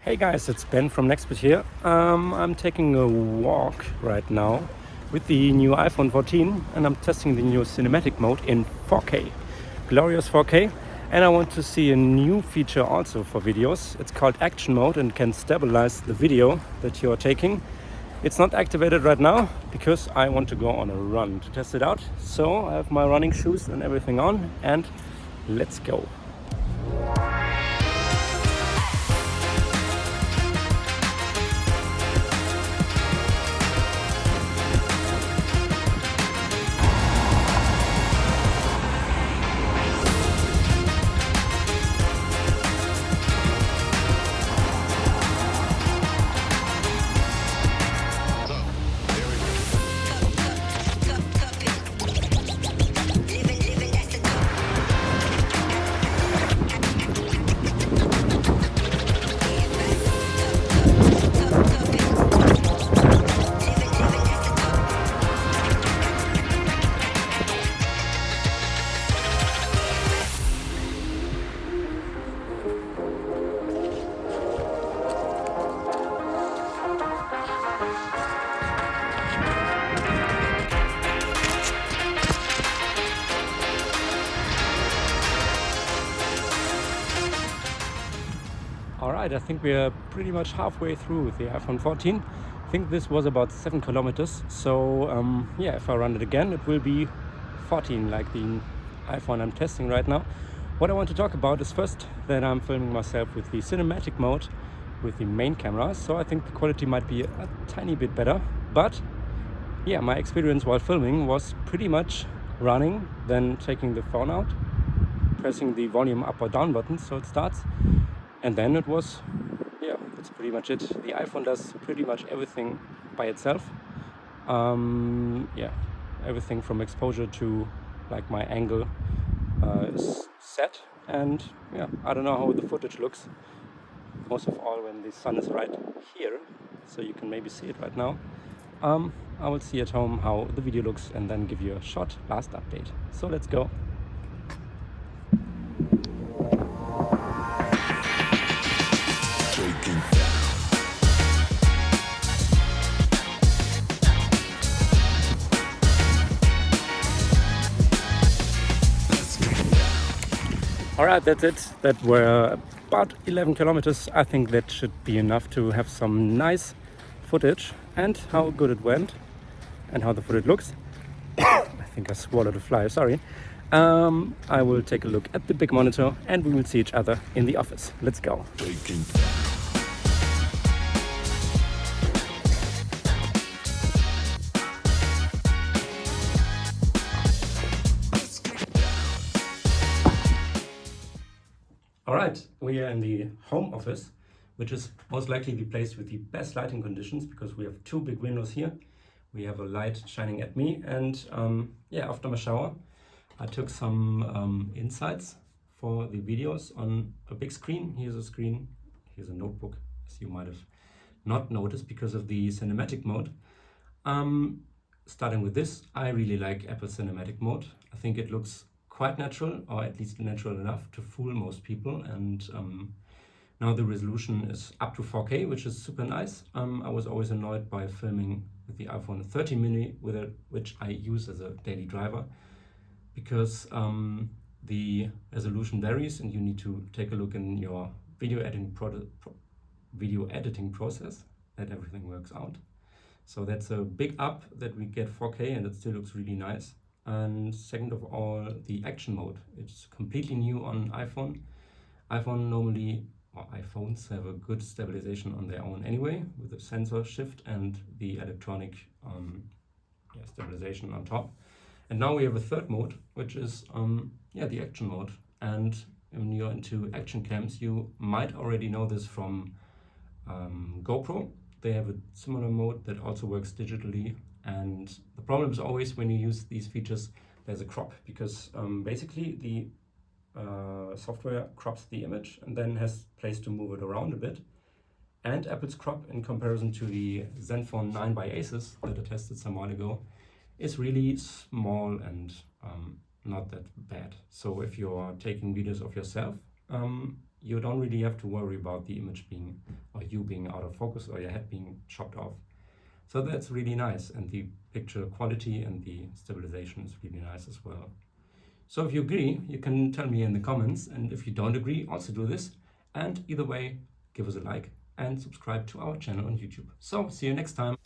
Hey guys, it's Ben from NextPit here. I'm taking a walk right now with the new iPhone 14 and I'm testing the new cinematic mode in 4K, glorious 4K. And I want to see a new feature also for videos. It's called action mode and can stabilize the video that you're taking. It's not activated right now because I want to go on a run to test it out. So I have my running shoes and everything on and let's go. Alright, I think we are pretty much halfway through with the iPhone 14. I think this was about 7 kilometers. So yeah, if I run it again, it will be 14 like the iPhone I'm testing right now. What I want to talk about is first that I'm filming myself with the cinematic mode with the main camera. So I think the quality might be a tiny bit better. But yeah, my experience while filming was pretty much running, then taking the phone out, pressing the volume up or down button so it starts. And then it was, yeah, that's pretty much it. The iPhone does pretty much everything by itself. Yeah, everything from exposure to like my angle is set. And yeah, I don't know how the footage looks. Most of all when the sun is right here, so you can maybe see it right now. I will see at home how the video looks and then give you a short last update. So let's go. Alright, that's it. That were about 11 kilometers. I think that should be enough to have some nice footage and how good it went and how the footage looks. I think I swallowed a fly, sorry. I will take a look at the big monitor and we will see each other in the office. Let's go. Alright, we are in the home office, which is most likely the place with the best lighting conditions because we have two big windows here. We have a light shining at me and yeah, after my shower I took some insights for the videos on a big screen. Here's a screen, here's a notebook, as you might have not noticed because of the cinematic mode. Starting with this, I really like Apple Cinematic Mode. I think it looks quite natural, or at least natural enough to fool most people. And now the resolution is up to 4K, which is super nice. I was always annoyed by filming with the iPhone 13 mini, which I use as a daily driver, because the resolution varies and you need to take a look in your video editing process that everything works out. So that's a big up that we get 4K and it still looks really nice. And second of all, the action mode. It's completely new on iPhone. iPhones have a good stabilization on their own anyway, with the sensor shift and the electronic stabilization on top. And now we have a third mode, which is the action mode. And when you're into action cams, you might already know this from GoPro. They have a similar mode that also works digitally. And the problem is always when you use these features, there's a crop because basically the software crops the image and then has place to move it around a bit. And Apple's crop, in comparison to the Zenfone 9 by Asus that I tested some while ago, is really small and not that bad. So if you're taking videos of yourself, you don't really have to worry about the image being, or you being out of focus, or your head being chopped off. So that's really nice, and the picture quality and the stabilization is really nice as well. So if you agree, you can tell me in the comments, and if you don't agree, also do this. And either way, give us a like and subscribe to our channel on YouTube. So see you next time.